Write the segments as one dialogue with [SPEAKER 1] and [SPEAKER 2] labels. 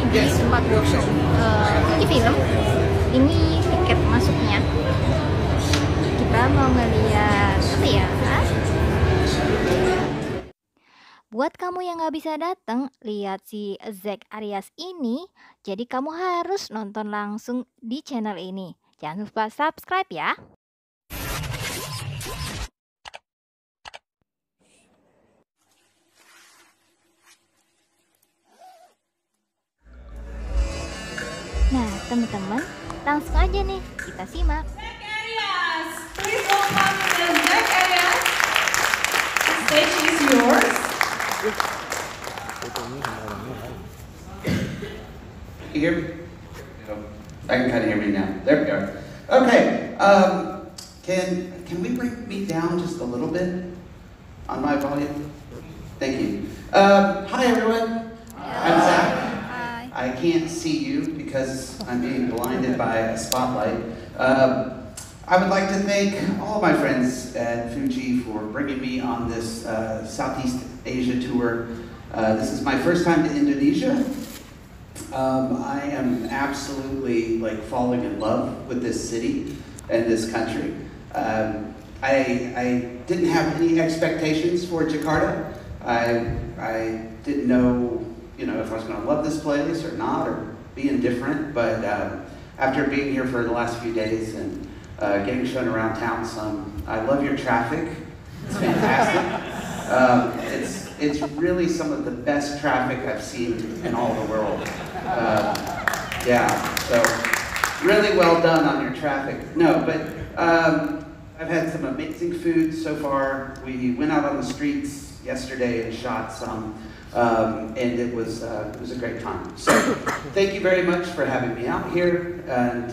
[SPEAKER 1] di tempat workshop fujifilm. Ini tiket masuknya. Kita mau ngeliat apa ya? Buat kamu yang nggak bisa datang lihat si Zack Arias ini, jadi kamu harus nonton langsung di channel ini. Jangan lupa subscribe ya. Nah, teman-teman, langsung aja nih kita simak.
[SPEAKER 2] Zack Arias, please welcome the Zack Arias. The stage is yours.
[SPEAKER 3] You hear me? I can kind of hear me now. There we go. Okay. Can we bring me down just a little bit on my volume? Thank you. Hi everyone. I'm Zach.
[SPEAKER 1] Hi.
[SPEAKER 3] I can't see you because I'm being blinded by a spotlight. I would like to thank all my friends at Fuji for bringing me on this Southeast Asia tour. This is my first time to Indonesia. I am absolutely falling in love with this city and this country. I didn't have any expectations for Jakarta. I didn't know, if I was going to love this place or not, or be indifferent. But after being here for the last few days and getting shown around town some, I love your traffic. It's fantastic. It's really some of the best traffic I've seen in all the world. Yeah, so really well done on your traffic. No, but I've had some amazing food so far. We went out on the streets yesterday and shot some, and it was a great time. So thank you very much for having me out here, and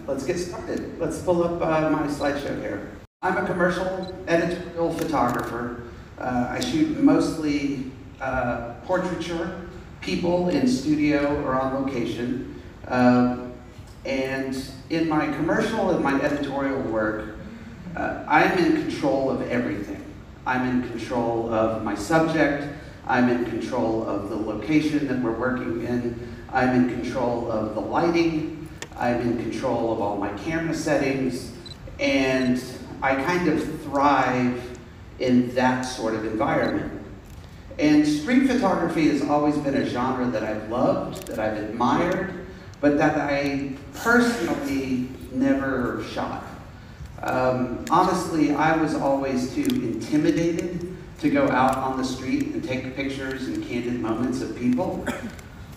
[SPEAKER 3] let's get started. Let's pull up my slideshow here. I'm a commercial editorial photographer. I shoot mostly portraiture, people in studio or on location. And in my commercial and my editorial work, I'm in control of everything. I'm in control of my subject. I'm in control of the location that we're working in. I'm in control of the lighting. I'm in control of all my camera settings. And I kind of thrive in that sort of environment. And street photography has always been a genre that I've loved, that I've admired, but that I personally never shot. Honestly, I was always too intimidated to go out on the street and take pictures and candid moments of people.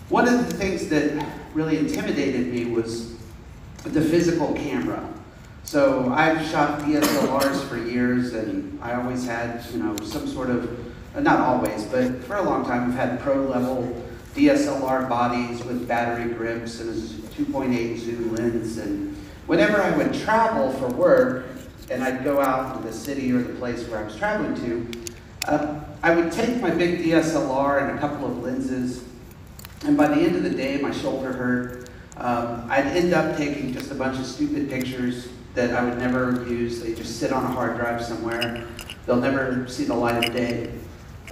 [SPEAKER 3] One of the things that really intimidated me was the physical camera. So I've shot DSLRs for years, and I always had, some sort of, not always, but for a long time, I've had pro-level DSLR bodies with battery grips and a 2.8 zoom lens. And whenever I would travel for work, and I'd go out to the city or the place where I was traveling to, I would take my big DSLR and a couple of lenses, and by the end of the day, my shoulder hurt. I'd end up taking just a bunch of stupid pictures that I would never use. They just sit on a hard drive somewhere. They'll never see the light of day.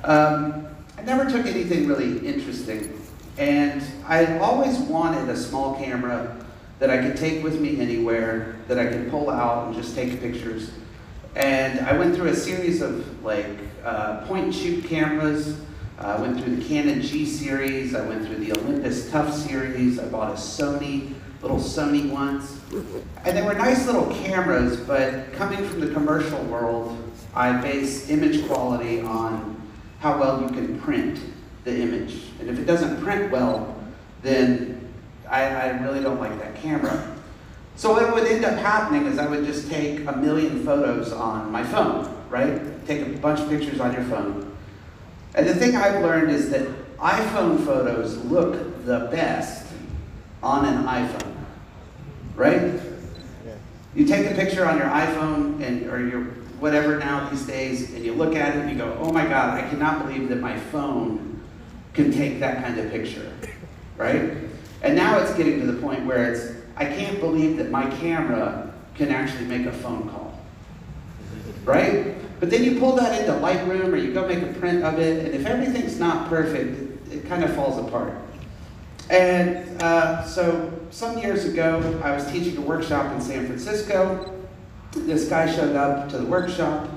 [SPEAKER 3] I never took anything really interesting. And I always wanted a small camera that I could take with me anywhere, that I could pull out and just take pictures. And I went through a series of point and shoot cameras. I went through the Canon G series. I went through the Olympus Tough series. I bought a little Sony ones. And they were nice little cameras, but coming from the commercial world, I base image quality on how well you can print the image. And if it doesn't print well, then I really don't like that camera. So what would end up happening is I would just take a million photos on my phone, right? Take a bunch of pictures on your phone. And the thing I've learned is that iPhone photos look the best on an iPhone, right? You take a picture on your iPhone or your whatever now these days, and you look at it and you go, oh my God, I cannot believe that my phone can take that kind of picture, right? And now it's getting to the point where I can't believe that my camera can actually make a phone call, right? But then you pull that into Lightroom or you go make a print of it, and if everything's not perfect, it kind of falls apart. And so some years ago, I was teaching a workshop in San Francisco. This guy showed up to the workshop,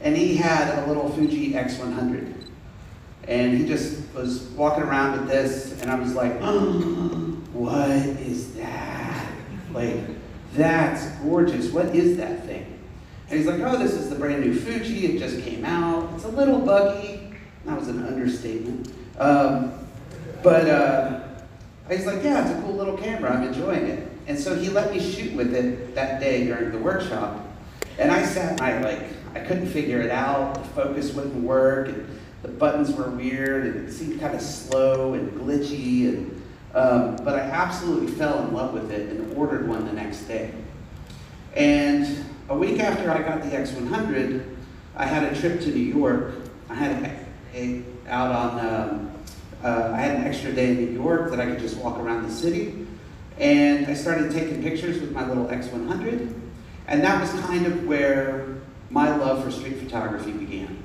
[SPEAKER 3] and he had a little Fuji X100. And he just was walking around with this, and I was like, oh, what is that? Like, that's gorgeous. What is that thing? And he's like, oh, this is the brand new Fuji. It just came out. It's a little buggy. That was an understatement. He's like, yeah, it's a cool little camera. I'm enjoying it. And so he let me shoot with it that day during the workshop. And I sat and I couldn't figure it out. The focus wouldn't work. And the buttons were weird. And it seemed kind of slow and glitchy. And, but I absolutely fell in love with it and ordered one the next day. And a week after I got the X100, I had a trip to New York. I had an extra day in New York that I could just walk around the city. And I started taking pictures with my little X100. And that was kind of where my love for street photography began.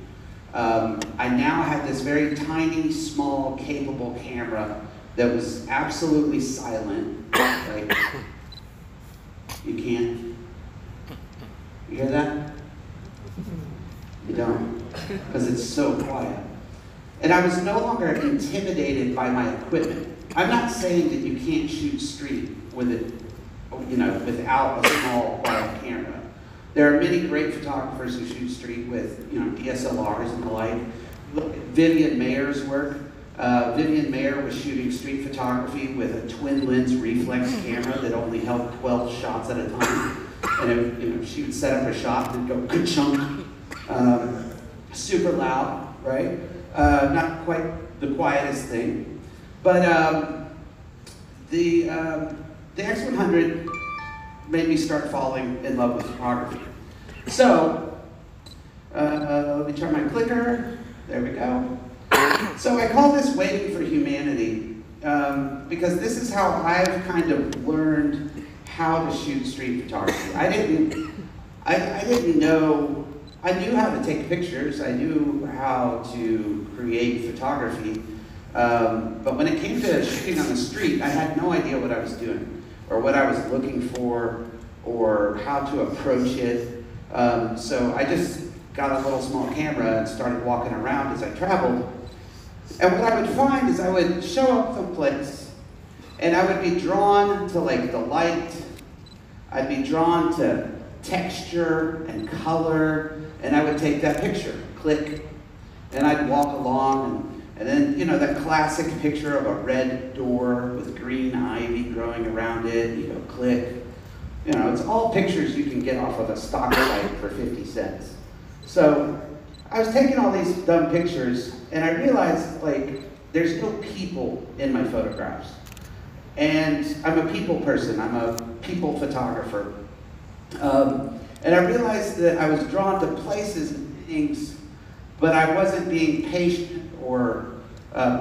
[SPEAKER 3] I now had this very tiny, small, capable camera that was absolutely silent. Like, you can't? You hear that? You don't, because it's so quiet. And I was no longer intimidated by my equipment. I'm not saying that you can't shoot street with it, without a small, quiet camera. There are many great photographers who shoot street with, DSLRs and the like. Look at Vivian Mayer's work. Vivian Mayer was shooting street photography with a twin lens reflex camera that only held 12 shots at a time. And she would set up a shot and go ka-chunk. Super loud, right? Not quite the quietest thing. But the X100 made me start falling in love with photography. So, let me try my clicker. There we go. So I call this Waiting for Humanity, because this is how I've kind of learned how to shoot street photography. I didn't know, I knew how to take pictures, I knew how to create photography, but when it came to shooting on the street, I had no idea what I was doing, or what I was looking for, or how to approach it. So I just got a little small camera and started walking around as I traveled. And what I would find is I would show up someplace, and I would be drawn to the light, I'd be drawn to texture and color, and I would take that picture, click, and I'd walk along, and then, that classic picture of a red door with green ivy growing around it, you go click. It's all pictures you can get off of a stock site for 50 cents. So I was taking all these dumb pictures, and I realized, there's no people in my photographs. And I'm a people person, I'm a people photographer. And I realized that I was drawn to places and things, but I wasn't being patient or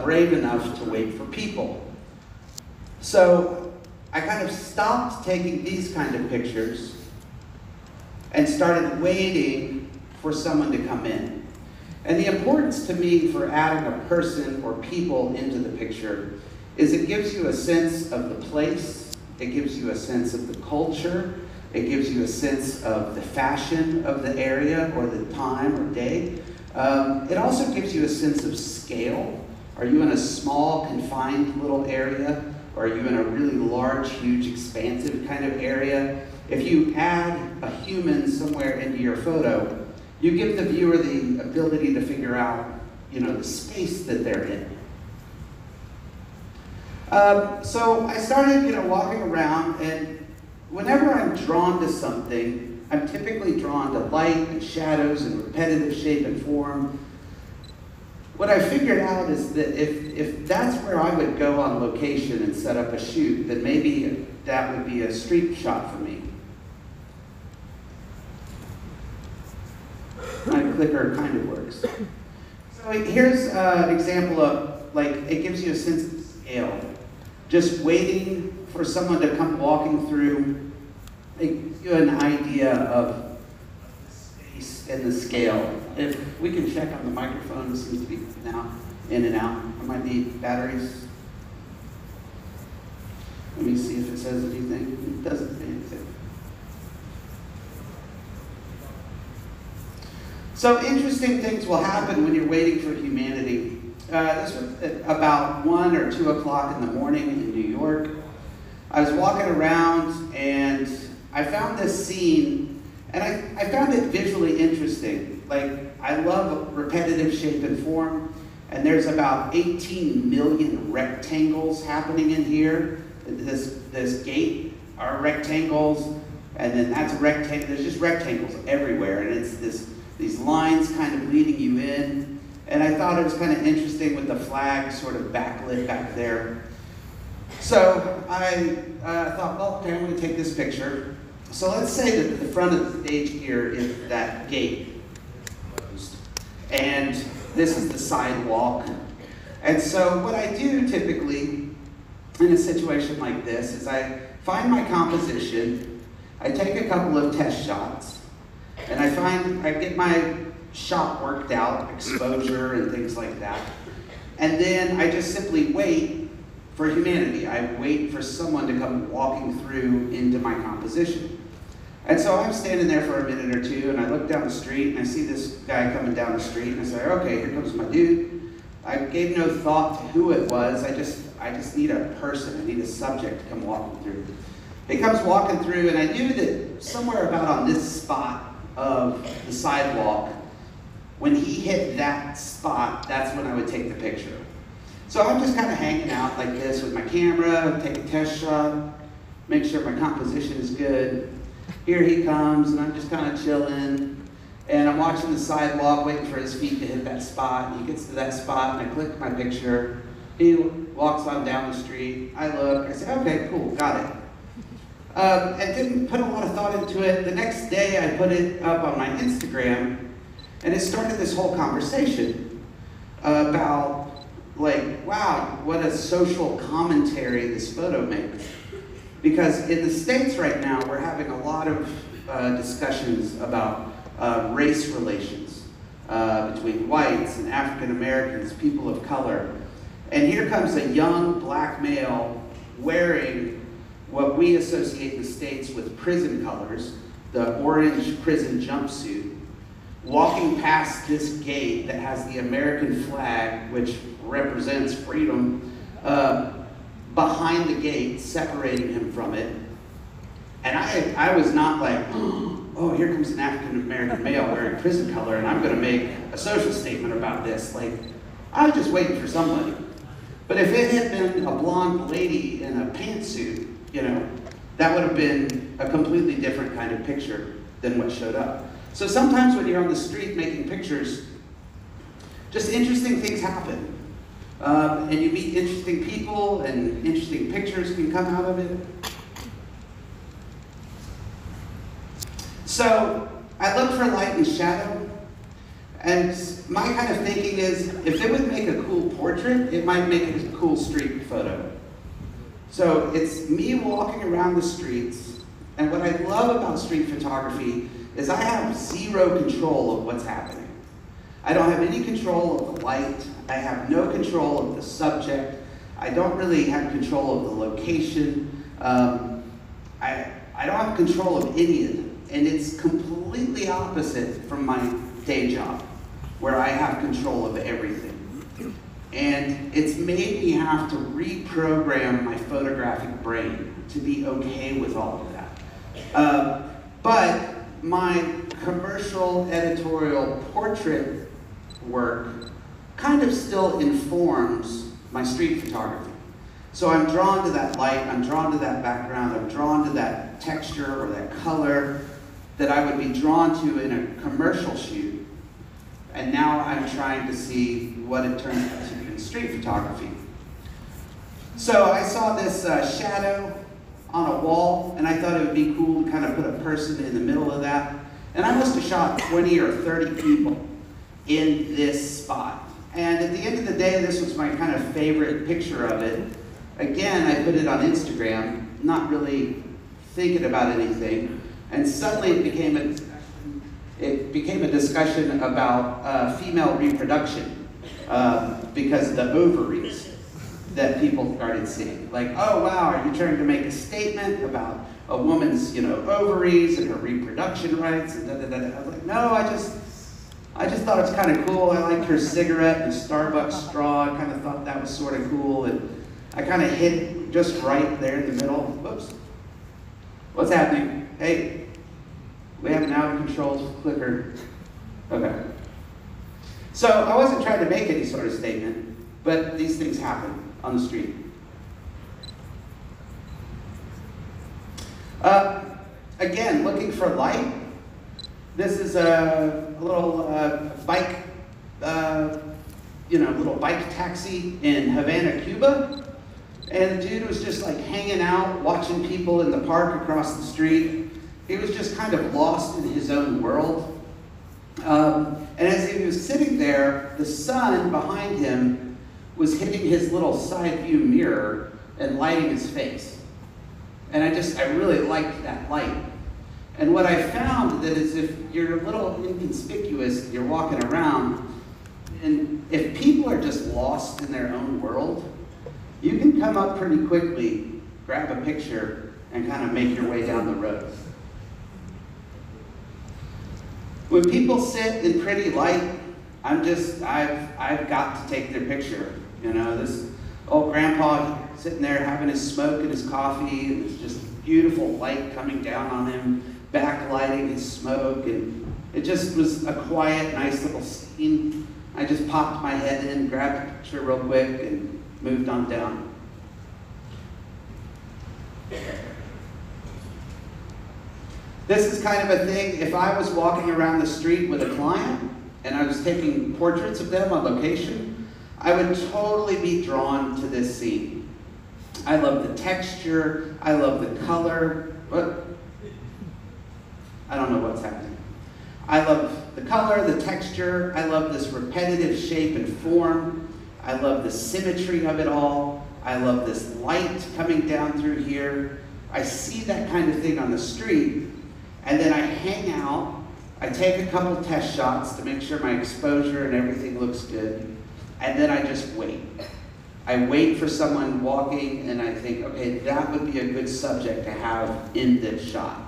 [SPEAKER 3] brave enough to wait for people. So I kind of stopped taking these kind of pictures and started waiting for someone to come in. And the importance to me for adding a person or people into the picture is it gives you a sense of the place, it gives you a sense of the culture, it gives you a sense of the fashion of the area or the time or day. It also gives you a sense of scale. Are you in a small, confined little area? Or are you in a really large, huge, expansive kind of area? If you add a human somewhere into your photo, you give the viewer the ability to figure out, the space that they're in. So I started, walking around, and whenever I'm drawn to something, I'm typically drawn to light and shadows and repetitive shape and form. What I figured out is that if that's where I would go on location and set up a shoot, then maybe that would be a street shot for me. My clicker kind of works. So here's an example of, it gives you a sense of scale. Just waiting for someone to come walking through, it gives you an idea of the space and the scale. If we can check on the microphone, it seems to be now in and out. I might need batteries. Let me see if it says anything. It doesn't say anything. So interesting things will happen when you're waiting for humanity. This was at about 1 or 2 o'clock in the morning in New York. I was walking around and I found this scene, and I found it visually interesting. Like, I love repetitive shape and form, and there's about 18 million rectangles happening in here. This gate are rectangles, and then that's a rectangle. There's just rectangles everywhere, and it's these lines kind of leading you in. And I thought it was kind of interesting with the flag sort of backlit back there. So I thought, well, okay, I'm going to take this picture. So let's say that the front of the stage here is that gate. And this is the sidewalk. And so what I do typically in a situation like this is I find my composition, I take a couple of test shots, and I get my shot worked out, exposure and things like that. And then I just simply wait for humanity. I wait for someone to come walking through into my composition. And so I'm standing there for a minute or two, and I look down the street, and I see this guy coming down the street, and I say, okay, here comes my dude. I gave no thought to who it was. I just need a person. I need a subject to come walking through. He comes walking through, and I knew that somewhere about on this spot of the sidewalk, when he hit that spot, that's when I would take the picture. So I'm just kind of hanging out like this with my camera, take a test shot, make sure my composition is good. Here he comes, and I'm just kind of chilling, and I'm watching the sidewalk, waiting for his feet to hit that spot. He gets to that spot, and I click my picture. He walks on down the street. I look, I say, okay, cool, got it. And didn't put a lot of thought into it. The next day, I put it up on my Instagram, and it started this whole conversation about, like, wow, what a social commentary this photo makes. Because in the States right now, we're having a lot of discussions about race relations between whites and African Americans, people of color. And here comes a young black male wearing what we associate in the States with prison colors, the orange prison jumpsuit, walking past this gate that has the American flag, which represents freedom, behind the gate, separating him from it. And I was not like, oh, here comes an African-American male wearing prison color, and I'm going to make a social statement about this. Like, I was just waiting for somebody. But if it had been a blonde lady in a pantsuit, you know, that would have been a completely different kind of picture than what showed up. So sometimes when you're on the street making pictures, just interesting things happen. And you meet interesting people, and interesting pictures can come out of it. So I look for light and shadow, and my kind of thinking is, if it would make a cool portrait, it might make a cool street photo. So it's me walking around the streets, and what I love about street photography is I have zero control of what's happening. I don't have any control of the light. I have no control of the subject. I don't really have control of the location. I don't have control of any of it. And it's completely opposite from my day job, where I have control of everything. And it's made me have to reprogram my photographic brain to be okay with all of that. But my commercial editorial portrait work kind of still informs my street photography. So I'm drawn to that light, I'm drawn to that background, I'm drawn to that texture or that color that I would be drawn to in a commercial shoot. And now I'm trying to see what it turns into in street photography. So I saw this shadow on a wall, and I thought it would be cool to kind of put a person in the middle of that. And I must have shot 20 or 30 people in this spot. And at the end of the day, this was my kind of favorite picture of it. Again, I put it on Instagram, not really thinking about anything. And suddenly it became a discussion about female reproduction because of the ovaries. that people started seeing. Like, oh wow, are you trying to make a statement about a woman's, ovaries and her reproduction rights and da da da da. I was like, no, I just thought it was kind of cool. I liked her cigarette and Starbucks straw. I kind of thought that was sort of cool, and I kind of hit just right there in the middle. Whoops. What's happening? Hey, we have an out of control clicker. Okay. So I wasn't trying to make any sort of statement, but these things happen on the street. Again, looking for light. This is a little bike, little bike taxi in Havana, Cuba. And the dude was just like hanging out, watching people in the park across the street. He was just kind of lost in his own world. And as he was sitting there, the sun behind him was hitting his little side view mirror and lighting his face. And I really liked that light. And what I found that is if you're a little inconspicuous and you're walking around, and if people are just lost in their own world, you can come up pretty quickly, grab a picture, and kind of make your way down the road. When people sit in pretty light, I've got to take their picture. This old grandpa sitting there having his smoke and his coffee, and there's just beautiful light coming down on him, backlighting his smoke, and it just was a quiet, nice little scene. I just popped my head in, grabbed a picture real quick, and moved on down. This is kind of a thing, if I was walking around the street with a client, and I was taking portraits of them on location, I would totally be drawn to this scene. I love the texture, I love the color. What? I don't know what's happening. I love the color, the texture, I love this repetitive shape and form. I love the symmetry of it all. I love this light coming down through here. I see that kind of thing on the street, and then I hang out. I take a couple test shots to make sure my exposure and everything looks good, and then I just wait. I wait for someone walking, and I think, okay, that would be a good subject to have in this shot.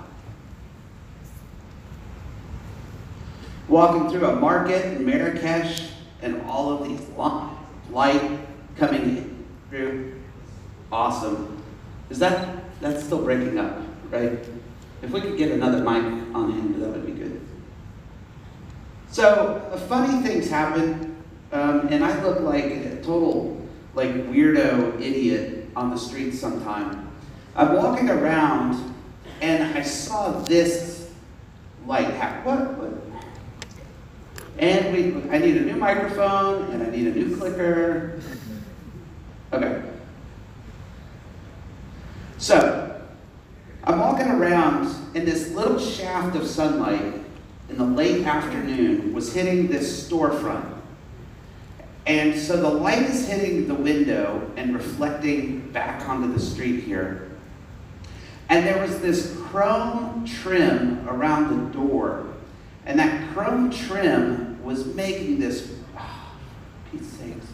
[SPEAKER 3] Walking through a market in Marrakesh, and all of these light coming through. Awesome. That's still breaking up, right? If we could get another mic on him, that would be good. So, funny things happen, and I look like a total weirdo idiot on the street sometime. I'm walking around, and I saw this light happen. What? And I need a new microphone, and I need a new clicker. Okay. So, I'm walking around, and this little shaft of sunlight in the late afternoon was hitting this storefront. And so the light is hitting the window and reflecting back onto the street here. And there was this chrome trim around the door. And that chrome trim was making this, Pete's sakes.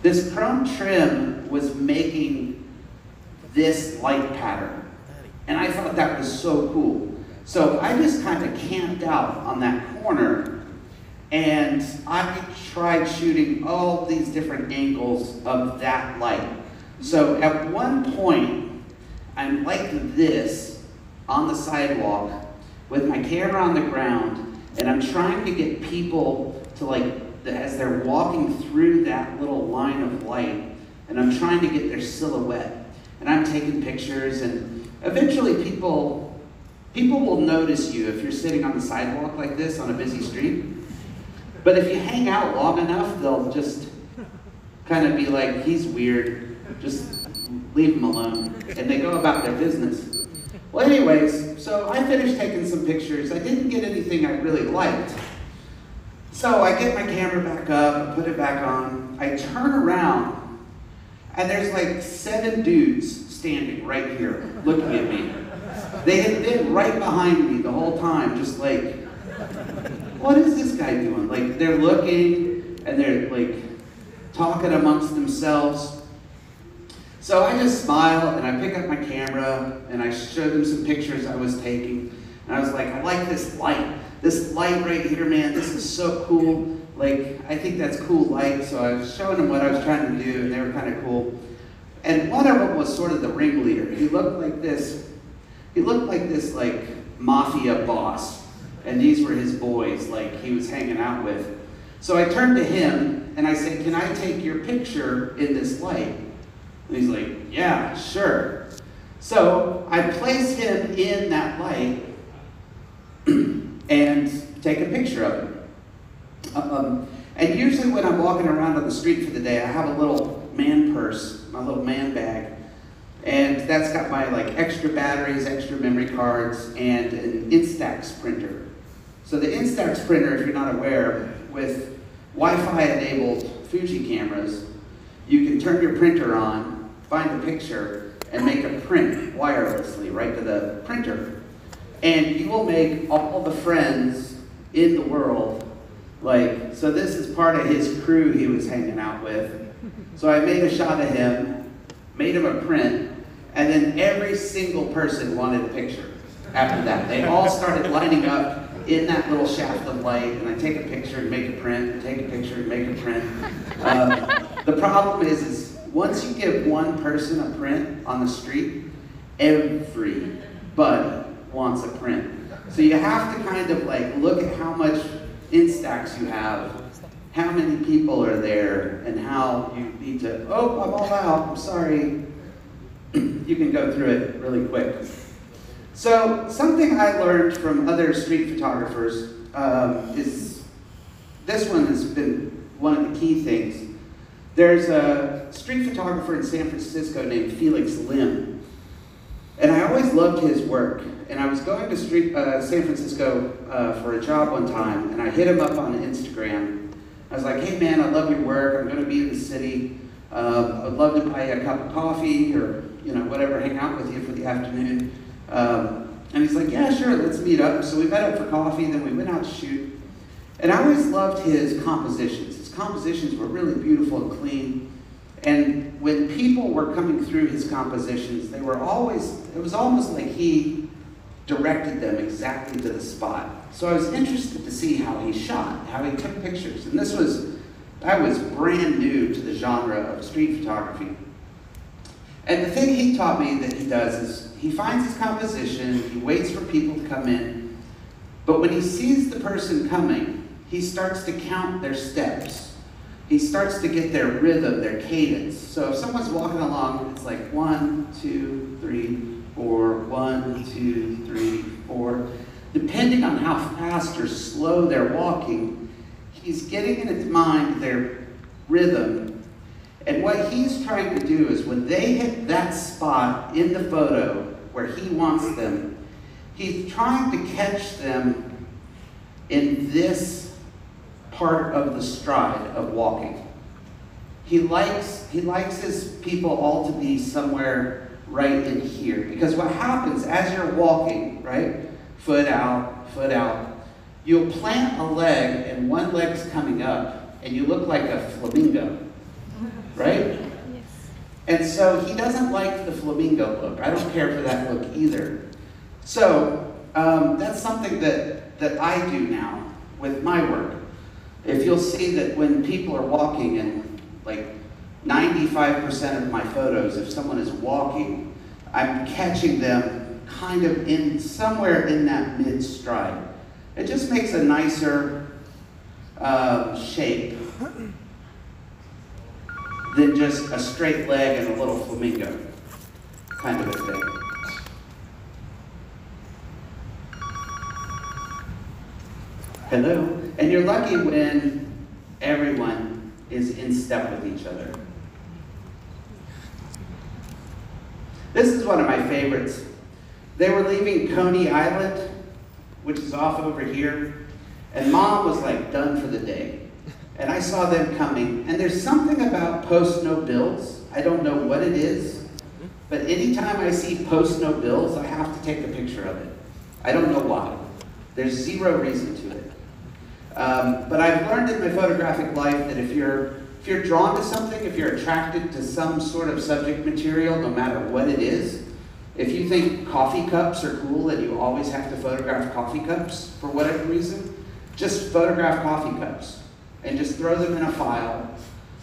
[SPEAKER 3] This chrome trim was making this light pattern. And I thought that was so cool. So I just kind of camped out on that corner, and I tried shooting all these different angles of that light. So at one point, I'm like this, on the sidewalk with my camera on the ground, and I'm trying to get people to as they're walking through that little line of light, and I'm trying to get their silhouette, and I'm taking pictures, and eventually people will notice you if you're sitting on the sidewalk like this on a busy street. But if you hang out long enough, they'll just kind of be like, he's weird, just leave him alone, and they go about their business. Well, anyways, so I finished taking some pictures. I didn't get anything I really liked. So I get my camera back up, I put it back on, I turn around, and there's 7 dudes standing right here, looking at me. They had been right behind me the whole time, just what is this guy doing? They're looking, and they're talking amongst themselves. So I just smile and I pick up my camera and I show them some pictures I was taking. And I was like, I like this light. This light right here, man, this is so cool. Like, I think that's cool light. So I was showing them what I was trying to do and they were kind of cool. And one of them was sort of the ringleader. He looked like this. He looked like this, like, mafia boss. And these were his boys, like, he was hanging out with. So I turned to him and I said, can I take your picture in this light? And he's like, yeah, sure. So I place him in that light and take a picture of him. And usually when I'm walking around on the street for the day, I have a little man purse, my little man bag. And that's got my like extra batteries, extra memory cards, and an Instax printer. So the Instax printer, if you're not aware, with Wi-Fi enabled Fuji cameras, you can turn your printer on, find a picture, and make a print wirelessly right to the printer. And you will make all the friends in the world, like, so this is part of his crew he was hanging out with. So I made a shot of him, made him a print, and then every single person wanted a picture after that. They all started lining up in that little shaft of light, and I take a picture and make a print, and take a picture and make a print. The problem is once you give one person a print on the street, everybody wants a print. So you have to kind of like look at how much Instax you have, how many people are there, and how you need to, oh, I'm all out, I'm sorry. You can go through it really quick. So something I learned from other street photographers is, this one has been one of the key things. There's a street photographer in San Francisco named Felix Lim. And I always loved his work. And I was going to San Francisco for a job one time, and I hit him up on Instagram. I was like, hey man, I love your work, I'm gonna be in the city. I'd love to buy you a cup of coffee or whatever, hang out with you for the afternoon. And he's like, yeah, sure, let's meet up. So we met up for coffee, then we went out to shoot. And I always loved his compositions. His compositions were really beautiful and clean. And when people were coming through his compositions, they were always, it was almost like he directed them exactly to the spot. So I was interested to see how he shot, how he took pictures. And I was brand new to the genre of street photography. And the thing he taught me that he does is he finds his composition, he waits for people to come in, but when he sees the person coming, he starts to count their steps. He starts to get their rhythm, their cadence. So if someone's walking along, it's like 1, 2, 3, 4, 1, 2, 3, 4. Depending on how fast or slow they're walking, he's getting in his mind their rhythm. And what he's trying to do is when they hit that spot in the photo where he wants them, he's trying to catch them in this part of the stride of walking. He likes his people all to be somewhere right in here. Because what happens as you're walking, right, foot out, you'll plant a leg and one leg's coming up and you look like a flamingo. Right? Yes. And so he doesn't like the flamingo look. I don't care for that look either. So that's something that I do now with my work. If you'll see that when people are walking, and like 95% of my photos, if someone is walking, I'm catching them kind of in somewhere in that mid-stride. It just makes a nicer shape than just a straight leg and a little flamingo kind of a thing. Hello. And you're lucky when everyone is in step with each other. This is one of my favorites. They were leaving Coney Island, which is off over here, and Mom was like done for the day. And I saw them coming, and there's something about post no bills. I don't know what it is, but anytime I see post no bills, I have to take a picture of it. I don't know why. There's zero reason to it. But I've learned in my photographic life that if you're if you're drawn to something, if you're attracted to some sort of subject material, no matter what it is, if you think coffee cups are cool and you always have to photograph coffee cups for whatever reason, just photograph coffee cups and just throw them in a file,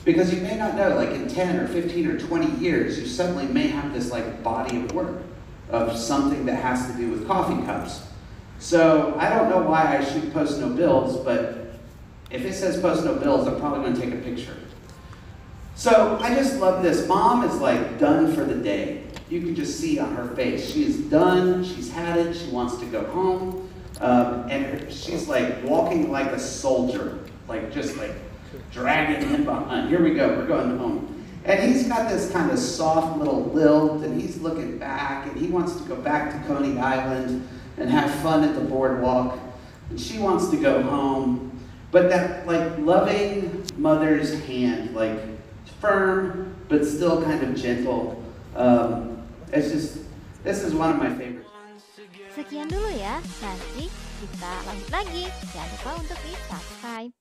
[SPEAKER 3] because you may not know, like in 10 or 15 or 20 years, you suddenly may have this like body of work of something that has to do with coffee cups. So I don't know why I should post no bills, but if it says post no bills, I'm probably going to take a picture. So I just love this. Mom is like done for the day. You can just see on her face. She is done, she's had it, she wants to go home. And she's like walking like a soldier, like just like dragging him behind. Here we go, we're going home. And he's got this kind of soft little lilt, and he's looking back, and he wants to go back to Coney Island and have fun at the boardwalk. And she wants to go home. But that like loving mother's hand, like firm, but still kind of gentle. It's just, this is one of my favorites.
[SPEAKER 1] Sekian dulu ya, nanti kita lanjut lagi. Jangan lupa untuk di subscribe.